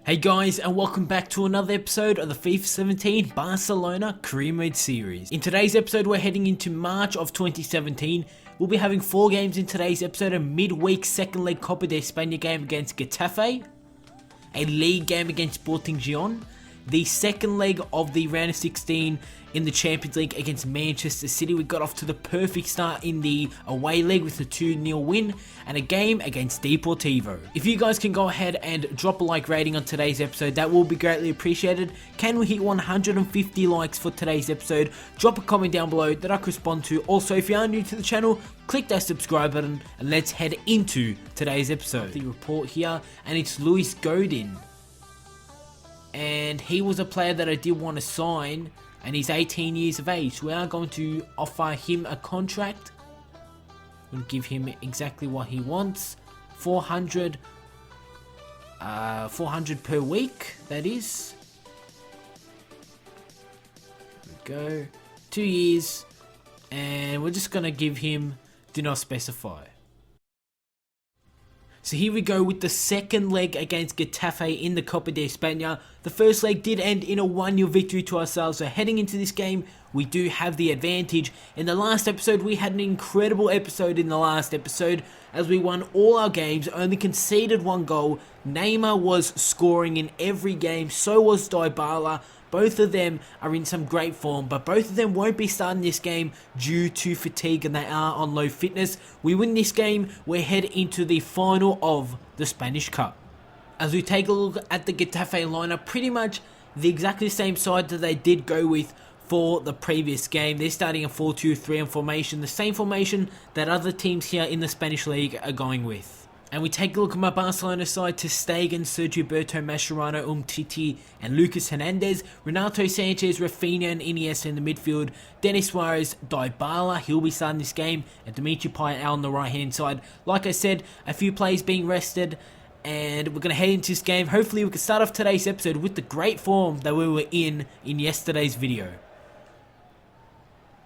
Hey guys, and welcome back to another episode of the FIFA 17 Barcelona Career Mode series. In today's episode, we're heading into March of 2017. We'll be having 4 games in today's episode: a midweek second leg Copa del Rey game against Getafe, a league game against Sporting Gijon, the second leg of the round of 16 in the Champions League against Manchester City. We got off to the perfect start in the away leg with a 2-0 win, and a game against Deportivo. If you guys can go ahead and drop a like rating on today's episode, that will be greatly appreciated. Can we hit 150 likes for today's episode? Drop a comment down below that I can respond to. Also, if you are new to the channel, click that subscribe button and let's head into today's episode. The report here, and it's Luis Godin. And he was a player that I did want to sign, and he's 18 years of age. We are going to offer him a contract. We'll give him exactly what he wants. 400 per week, that is. There we go. 2 years, and we're just going to give him do not specify. So here we go with the second leg against Getafe in the Copa del Rey. The first leg did end in a 1-0 victory to ourselves, so heading into this game, we do have the advantage. In the last episode, we had an incredible episode in the last episode, as we won all our games, only conceded 1 goal. Neymar was scoring in every game, so was Dybala. Both of them are in some great form, but both of them won't be starting this game due to fatigue, and they are on low fitness. We win this game, we head into the final of the Spanish Cup. As we take a look at the Getafe lineup, pretty much the exactly same side that they did go with for the previous game. They're starting a 4-2-3-1 formation, the same formation that other teams here in the Spanish League are going with. And we take a look at my Barcelona side: ter Stegen, Sergio Berto, Mascherano, Umtiti and Lucas Hernandez, Renato Sanchez, Rafinha and Iniesta in the midfield, Denis Suarez, Dybala, he'll be starting this game, and Dimitri Payet on the right hand side. Like I said, a few players being rested, and we're going to head into this game. Hopefully we can start off today's episode with the great form that we were in yesterday's video.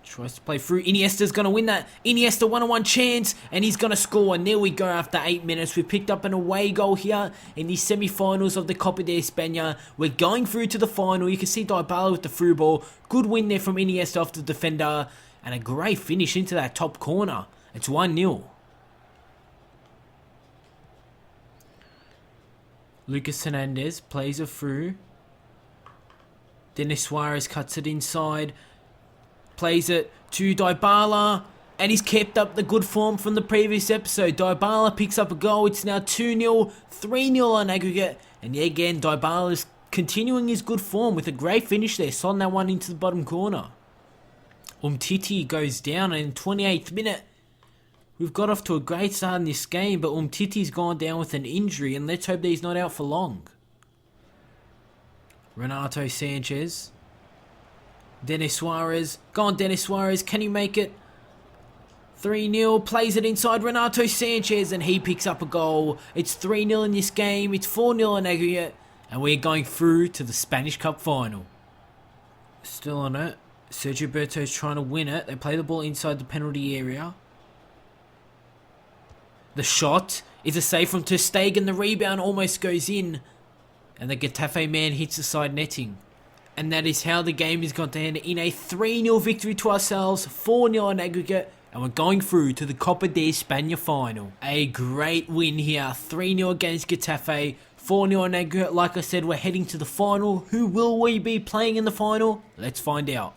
Tries to play through. Iniesta's going to win that. Iniesta 1-on-1 chance, and he's going to score. And there we go after 8 minutes. We picked up an away goal here in the semi-finals of the Copa del Rey. We're going through to the final. You can see Dybala with the through ball. Good win there from Iniesta off the defender, and a great finish into that top corner. It's 1-0. Lucas Hernandez plays it through. Denis Suarez cuts it inside. Plays it to Dybala, and he's kept up the good form from the previous episode. Dybala picks up a goal. It's now 2-0, 3-0 on aggregate. And yet again, Dybala is continuing his good form with a great finish there, slotting that one into the bottom corner. Umtiti goes down, and in 28th minute, we've got off to a great start in this game, but Umtiti's gone down with an injury, and let's hope that he's not out for long. Renato Sanchez. Denis Suarez. Go on, Denis Suarez. Can he make it? 3-0. Plays it inside Renato Sanchez, and he picks up a goal. It's 3-0 in this game. It's 4-0 in aggregate. And we're going through to the Spanish Cup final. Still on it. Sergio Berto's trying to win it. They play the ball inside the penalty area. The shot is a save from ter Stegen. The rebound almost goes in, and the Getafe man hits the side netting. And that is how the game is going to end, in a 3-0 victory to ourselves, 4-0 in aggregate, and we're going through to the Copa del Rey final. A great win here, 3-0 against Getafe, 4-0 in aggregate. Like I said, we're heading to the final. Who will we be playing in the final? Let's find out.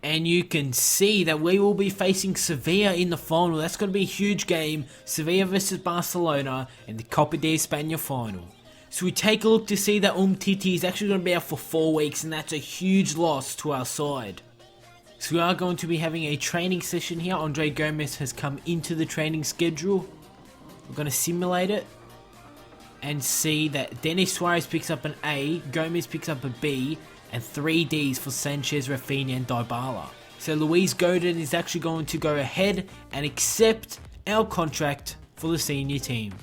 And you can see that we will be facing Sevilla in the final. That's going to be a huge game. Sevilla versus Barcelona in the Copa del Rey final. So we take a look to see that Umtiti is actually going to be out for 4 weeks, and that's a huge loss to our side. So we are going to be having a training session here. Andre Gomez has come into the training schedule. We're going to simulate it and see that Denis Suarez picks up an A, Gomez picks up a B, and 3 Ds for Sanchez, Rafinha and Dybala. So Luis Godin is actually going to go ahead and accept our contract for the senior team.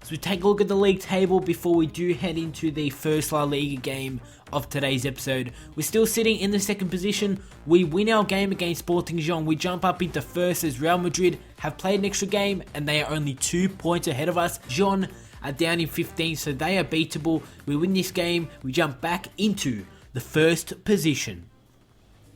So we take a look at the league table before we do head into the first La Liga game of today's episode. We're still sitting in the second position. We win our game against Sporting Gijon. We jump up into first as Real Madrid have played an extra game and they are only 2 points ahead of us. Gijon are down in 15, so they are beatable. We win this game, we jump back into the first position.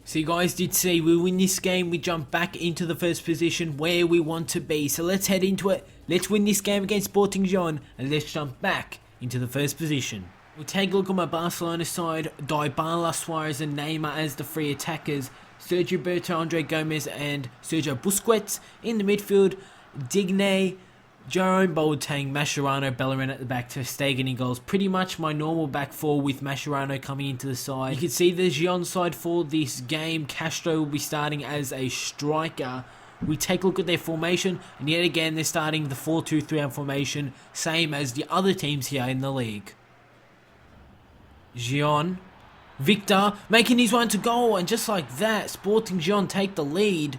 So you guys did see, we win this game, we jump back into the first position where we want to be. So let's head into it. Let's win this game against Sporting Gijon, and let's jump back into the first position. We'll take a look at my Barcelona side. Dybala, Suarez and Neymar as the three attackers. Sergio Berto, Andre Gomez and Sergio Busquets in the midfield. Digne, Jerome Boateng, Mascherano, Bellerin at the back, Ter Stegen in goals. Pretty much my normal back four with Mascherano coming into the side. You can see the Gijon side for this game. Castro will be starting as a striker. We take a look at their formation, and yet again they're starting the 4-2-3-1 formation, same as the other teams here in the league. Gijon, Victor making his one to goal, and just like that, Sporting Gijon take the lead.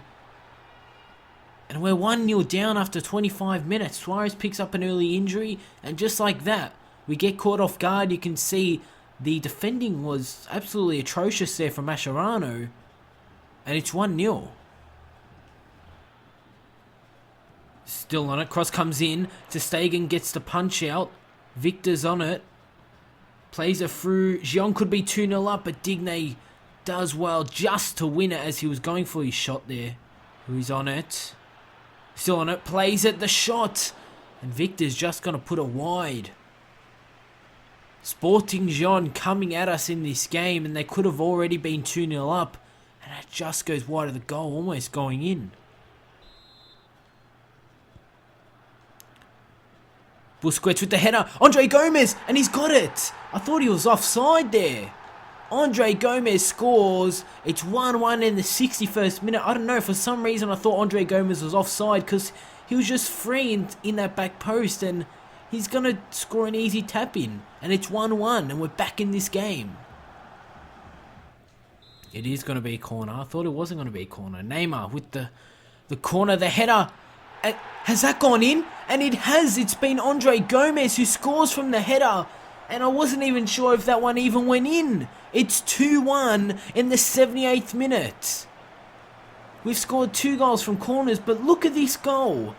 And we're 1-0 down after 25 minutes. Suarez picks up an early injury, and just like that, we get caught off guard. You can see the defending was absolutely atrocious there from Mascherano, and it's 1-0. Still on it, cross comes in, Ter Stegen gets the punch out, Victor's on it, plays it through, Gijon could be 2-0 up, but Digne does well just to win it as he was going for his shot there. Who's on it? Still on it, plays it, the shot, and Victor's just going to put it wide. Sporting Gijon coming at us in this game, and they could have already been 2-0 up, and it just goes wide of the goal, almost going in. Busquets with the header, Andre Gomez, and he's got it. I thought he was offside there. Andre Gomez scores. It's 1-1 in the 61st minute. I don't know, for some reason I thought Andre Gomez was offside because he was just free in that back post, and he's going to score an easy tap in. And it's 1-1 and we're back in this game. It is going to be a corner. I thought it wasn't going to be a corner. Neymar with the corner, the header. Has that gone in? And it has. It's been Andre Gomez who scores from the header. And I wasn't even sure if that one even went in. It's 2-1 in the 78th minute. We've scored 2 goals from corners, but look at this goal.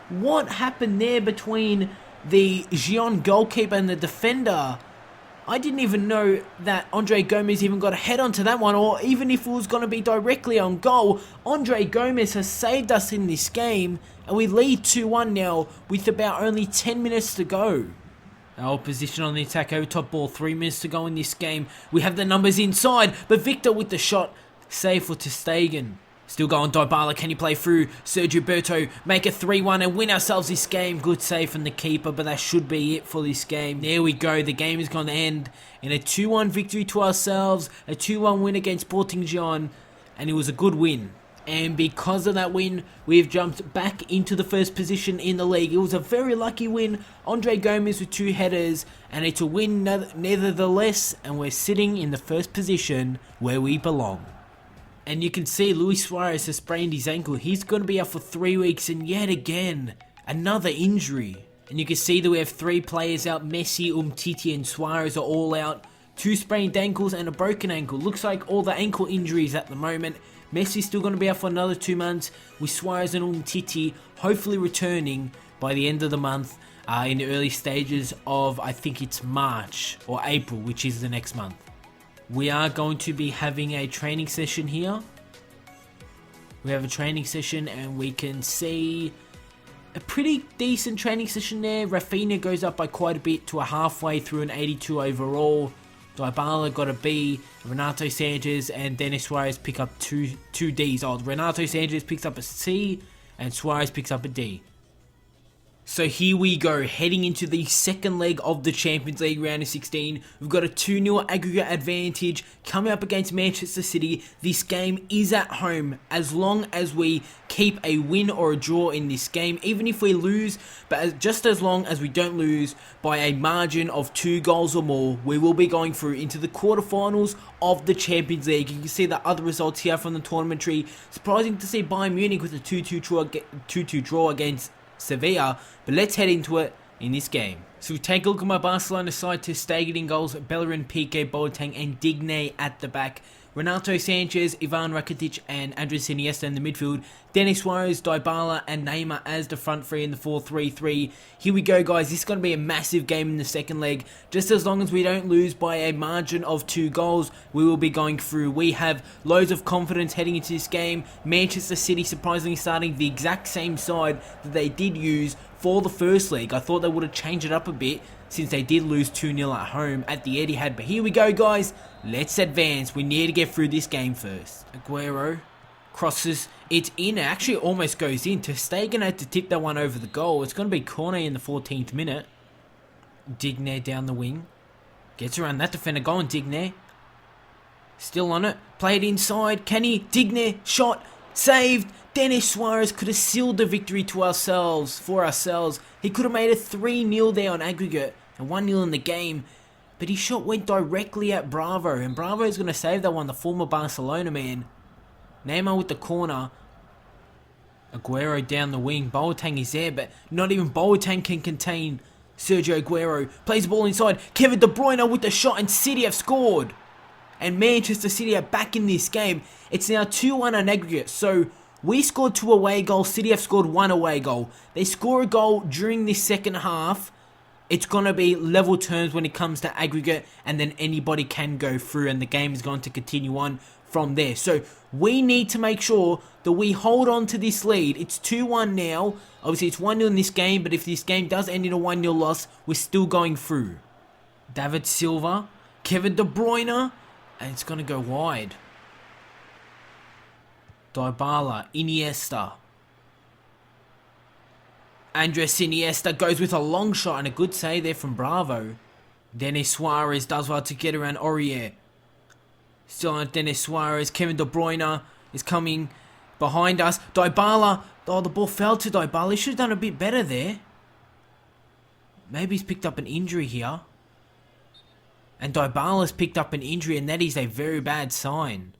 What happened there between the Gijon goalkeeper and the defender? I didn't even know that Andre Gomez even got a head onto that one, or even if it was going to be directly on goal. Andre Gomez has saved us in this game, and we lead 2-1 now with about only 10 minutes to go. Our position on the attack, over top ball, 3 minutes to go in this game. We have the numbers inside, but Victor with the shot, save for Ter Stegen. Still going, Dybala, can he play through? Sergio Berto, make it 3-1 and win ourselves this game. Good save from the keeper, but that should be it for this game. There we go, the game is going to end in a 2-1 victory to ourselves, a 2-1 win against Sporting Gijon, and it was a good win. And because of that win, we've jumped back into the first position in the league. It was a very lucky win. Andre Gomez with 2 headers, and it's a win nevertheless, and we're sitting in the first position where we belong. And you can see Luis Suarez has sprained his ankle. He's going to be out for 3 weeks, and yet again, another injury. And you can see that we have 3 players out. Messi, Umtiti and Suarez are all out. 2 sprained ankles and a broken ankle. Looks like all the ankle injuries at the moment. Messi's still going to be out for another 2 months, with Suarez and Umtiti hopefully returning by the end of the month, in the early stages of, I think it's March or April, which is the next month. We are going to be having a training session here. We have a training session and we can see a pretty decent training session there. Rafinha goes up by quite a bit to a halfway through an 82 overall. Dybala got a B, Renato Sanchez and Denis Suarez pick up two Ds. Renato Sanchez picks up a C and Suarez picks up a D. So here we go, heading into the second leg of the Champions League round of 16. We've got a 2-0 aggregate advantage coming up against Manchester City. This game is at home as long as we keep a win or a draw in this game. Even if we lose, but just as long as we don't lose by a margin of 2 goals or more, we will be going through into the quarterfinals of the Champions League. You can see the other results here from the tournament tree. Surprising to see Bayern Munich with a 2-2 draw against Sevilla, but let's head into it in this game. So we take a look at my Barcelona side. Ter Stegen in goals, Bellerin, Piqué, Boateng and Digne at the back. Renato Sanchez, Ivan Rakitic and Andres Iniesta in the midfield. Denis Suarez, Dybala and Neymar as the front three in the 4-3-3. Here we go, guys. This is going to be a massive game in the second leg. Just as long as we don't lose by a margin of 2 goals, we will be going through. We have loads of confidence heading into this game. Manchester City surprisingly starting the exact same side that they did use for the first leg. I thought they would have changed it up a bit since they did lose 2-0 at home at the Etihad. But here we go, guys. Let's advance. We need to get through this game first. Aguero crosses it in. It actually almost goes in. Ter Stegen had to tip that one over the goal. It's going to be corner in the 14th minute. Digne down the wing. Gets around that defender. Go on, Digne. Still on it. Play it inside. Can he? Digne. Shot. Saved. Denis Suarez could have sealed the victory for ourselves. He could have made it 3-0 there on aggregate and 1-0 in the game. But his shot went directly at Bravo. And Bravo is going to save that one, the former Barcelona man. Neymar with the corner. Aguero down the wing. Boateng is there, but not even Boateng can contain Sergio Aguero. Plays the ball inside. Kevin De Bruyne with the shot, and City have scored. And Manchester City are back in this game. It's now 2-1 on aggregate. So we scored 2 away goals. City have scored 1 away goal. They score a goal during this second half. It's going to be level terms when it comes to aggregate, and then anybody can go through, and the game is going to continue on from there. So we need to make sure that we hold on to this lead. It's 2-1 now. Obviously, it's 1-0 in this game, but if this game does end in a 1-0 loss, we're still going through. David Silva, Kevin De Bruyne, and it's going to go wide. Dybala, Iniesta. Andres Iniesta goes with a long shot and a good save there from Bravo. Denis Suarez does well to get around Aurier. Still on Denis Suarez. Kevin De Bruyne is coming behind us. Dybala. Oh, the ball fell to Dybala. He should have done a bit better there. Maybe he's picked up an injury here. And Dybala's picked up an injury, and that is a very bad sign.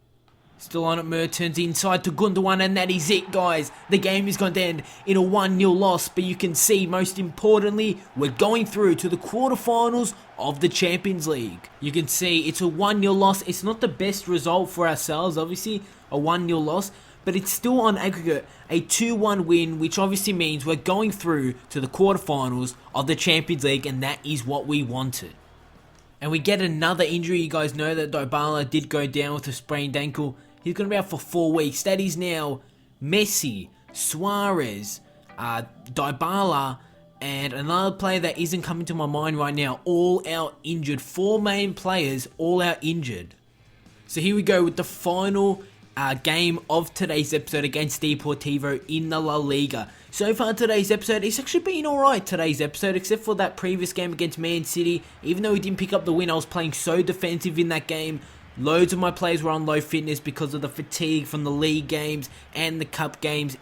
Still on it, Mertens inside to Gundogan, and that is it, guys. The game is going to end in a 1-0 loss, but you can see, most importantly, we're going through to the quarterfinals of the Champions League. You can see it's a 1-0 loss. It's not the best result for ourselves, obviously, a 1-0 loss, but it's still on aggregate a 2-1 win, which obviously means we're going through to the quarterfinals of the Champions League, and that is what we wanted. And we get another injury. You guys know that Dybala did go down with a sprained ankle. He's going to be out for 4 weeks. That is now Messi, Suarez, Dybala, and another player that isn't coming to my mind right now. All out injured. 4 main players all out injured. So here we go with the final game of today's episode against Deportivo in the La Liga. So far today's episode, it's actually been alright today's episode, except for that previous game against Man City. Even though we didn't pick up the win, I was playing so defensive in that game. Loads of my players were on low fitness because of the fatigue from the league games and the cup games.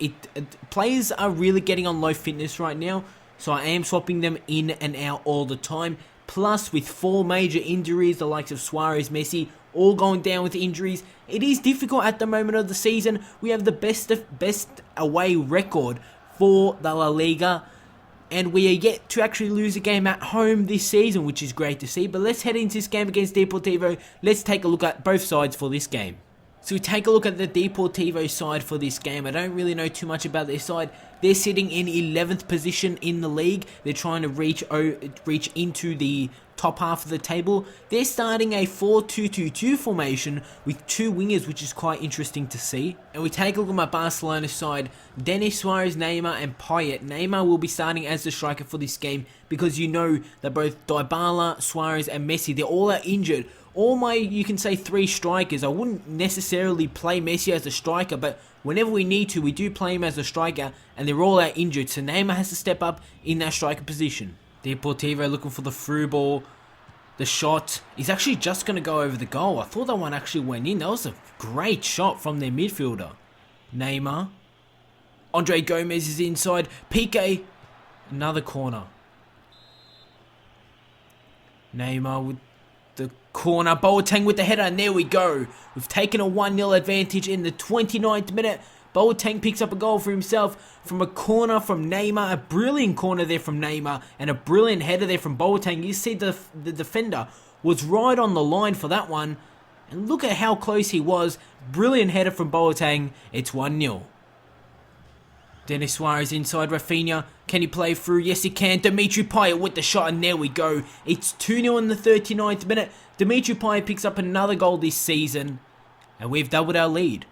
Players are really getting on low fitness right now, so I am swapping them in and out all the time. Plus, with 4 major injuries, the likes of Suarez, Messi, all going down with injuries, it is difficult at the moment of the season. We have the best away record for the La Liga, and we are yet to actually lose a game at home this season, which is great to see. But let's head into this game against Deportivo. Let's take a look at both sides for this game. So we take a look at the Deportivo side for this game. I don't really know too much about their side. They're sitting in 11th position in the league. They're trying to reach into the top half of the table. They're starting a 4-2-2-2 formation with 2 wingers, which is quite interesting to see. And we take a look at my Barcelona side. Denis Suarez, Neymar and Payet. Neymar will be starting as the striker for this game because you know that both Dybala, Suarez and Messi, they're all out injured. All my, you can say, 3 strikers. I wouldn't necessarily play Messi as a striker, but whenever we need to, we do play him as a striker, and they're all out injured, so Neymar has to step up in that striker position. Deportivo looking for the through ball. The shot is actually just going to go over the goal. I thought that one actually went in. That was a great shot from their midfielder. Neymar. Andre Gomez is inside. Piqué. Another corner. Neymar with the corner. Boateng with the header, and there we go. We've taken a 1-0 advantage in the 29th minute. Boateng picks up a goal for himself from a corner from Neymar. A brilliant corner there from Neymar and a brilliant header there from Boateng. You see the defender was right on the line for that one. And look at how close he was. Brilliant header from Boateng. It's 1-0. Denis Suarez inside Rafinha. Can he play through? Yes, he can. Dimitri Payet with the shot, and there we go. It's 2-0 in the 39th minute. Dimitri Payet picks up another goal this season, and we've doubled our lead.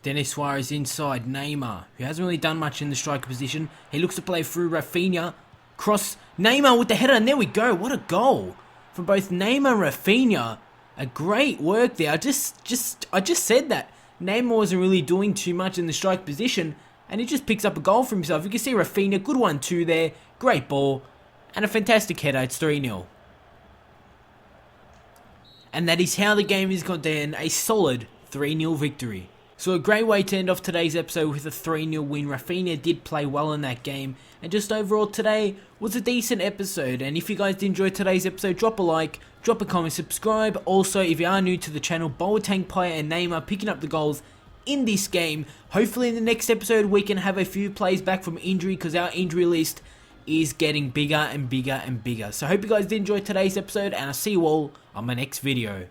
Denis Suarez inside Neymar, who hasn't really done much in the striker position. He looks to play through Rafinha. Cross Neymar with the header, and there we go. What a goal from both Neymar and Rafinha. A great work there. I just said that Neymar wasn't really doing too much in the strike position, and he just picks up a goal for himself. You can see Rafinha, good 1-2 there. Great ball. And a fantastic header. It's 3-0. And that is how the game has gone down. A solid 3-0 victory. So a great way to end off today's episode with a 3-0 win. Rafinha did play well in that game. And just overall today was a decent episode. And if you guys did enjoy today's episode, drop a like, drop a comment, subscribe. Also, if you are new to the channel, Boateng, Payet and Neymar picking up the goals in this game. Hopefully in the next episode we can have a few players back from injury, because our injury list is getting bigger and bigger and bigger. So I hope you guys did enjoy today's episode, and I'll see you all on my next video.